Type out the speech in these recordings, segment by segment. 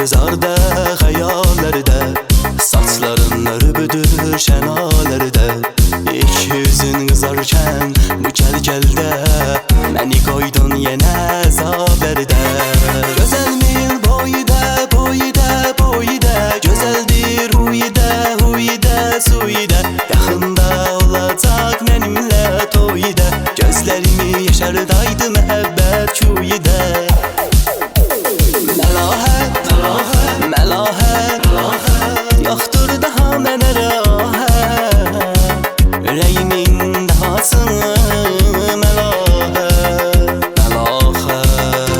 Zarda hayallərdə, saçların örübüdür şənalərdə. İlk yüzün qızarkən bu gəl-gəldə, məni qoydun yenə zabərdə. Gözəlmin boyda, boyda, boyda, gözəldir huyda, huyda, suyda. Yaxında olacaq mənimlə toyda, gözlərimi yaşardaydı məhəbbət kuyda. Məlahət, yoxdur daha mənə rahat, ürəyimin dahasını məlahət, məlahət.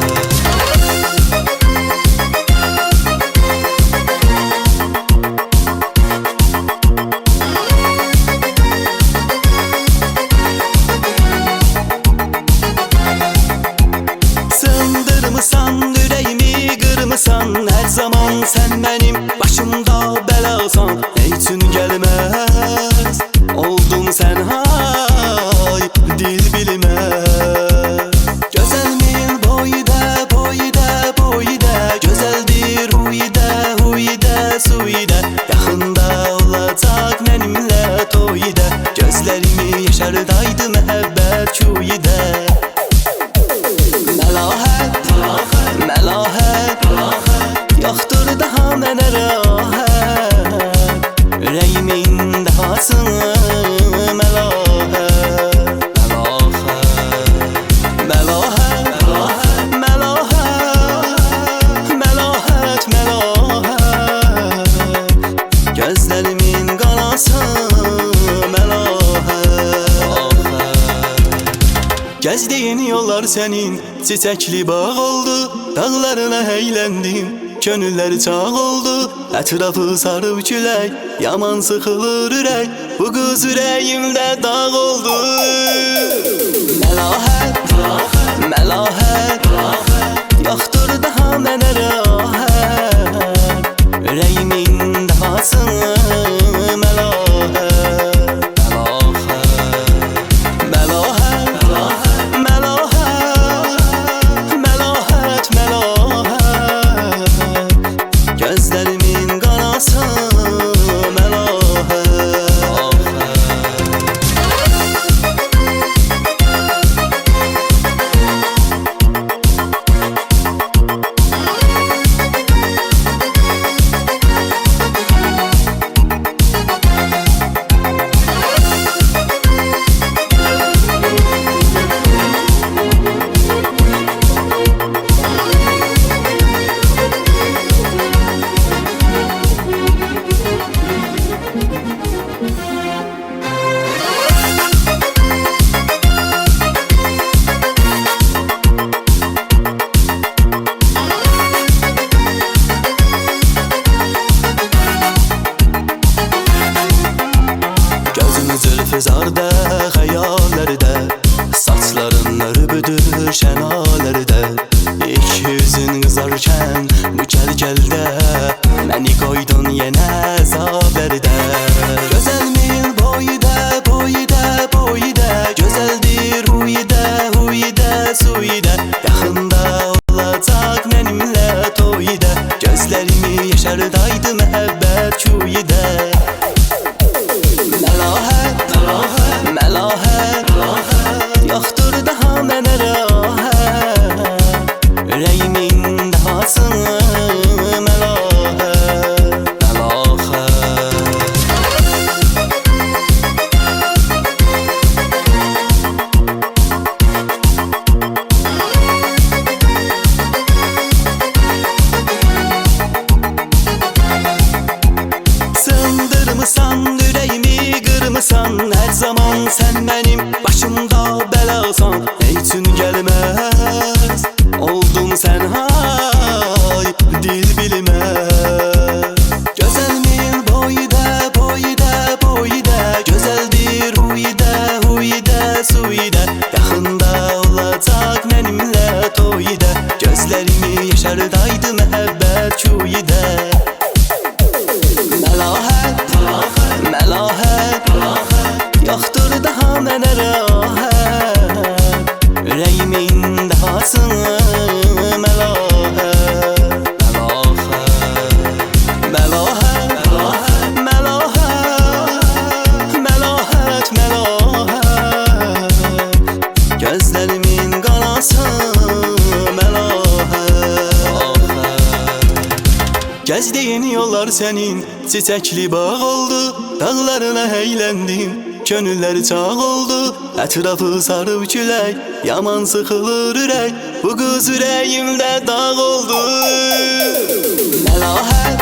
Sındırmısan ürəyimi, qırmısan hər zaman sən mənim başımda bəlasan. Nə üçün gəlməz oldun sən hay, dil bilməz. Gözəlmin boyda, boyda, boyda, gözəldir huyda, huyda, suyda. Yaxında olacaq mənimlə toyda, gözlərimi yaşardaydı məhəbbət kuyda. Məlahət, məlahət, yoxdur daha mənə rahat, ürəyimin dahasını məlahət, məlahət, məlahət, məlahət, məlahət, məlahət, gözlərimin qanası məlahət. Gəzdiyin yollar sənin çiçəkli bağ oldu, dağlarına əyləndim, könüllər çağ oldu. Ətrafı sarıb külək, yaman sıxılır ürək, bu qız ürəyimdə dağ oldu. Məlahət, məlahət, yoxdur daha mənə rahat, ürəyimin dahasını məlahət. Gözlərimin qanası Zarda hayallərdə, saçların örübüdür şənalərdə. İlk yüzün qızarkən bu gəl-gəldə, məni qoydun yenə zabərdə. Gözəlmin boyda, boyda, boyda, gözəldir huyda, huyda, suyda. Yaxında olacaq mənimlə toyda, gözlərimi yaşardaydı məhəbbət kuyda. Məlahət, məlahət, yoxdur daha mənə rahat, ürəyimin dahasını məlahət, məlahət. yollar senin çiçekli bağ oldu. Dağlarına eğlendim, gönüller çağ oldu. Etrafı sarıb külək, yaman sıxılır ürək. Bu qız ürəyimdə dağ oldu. Məlahət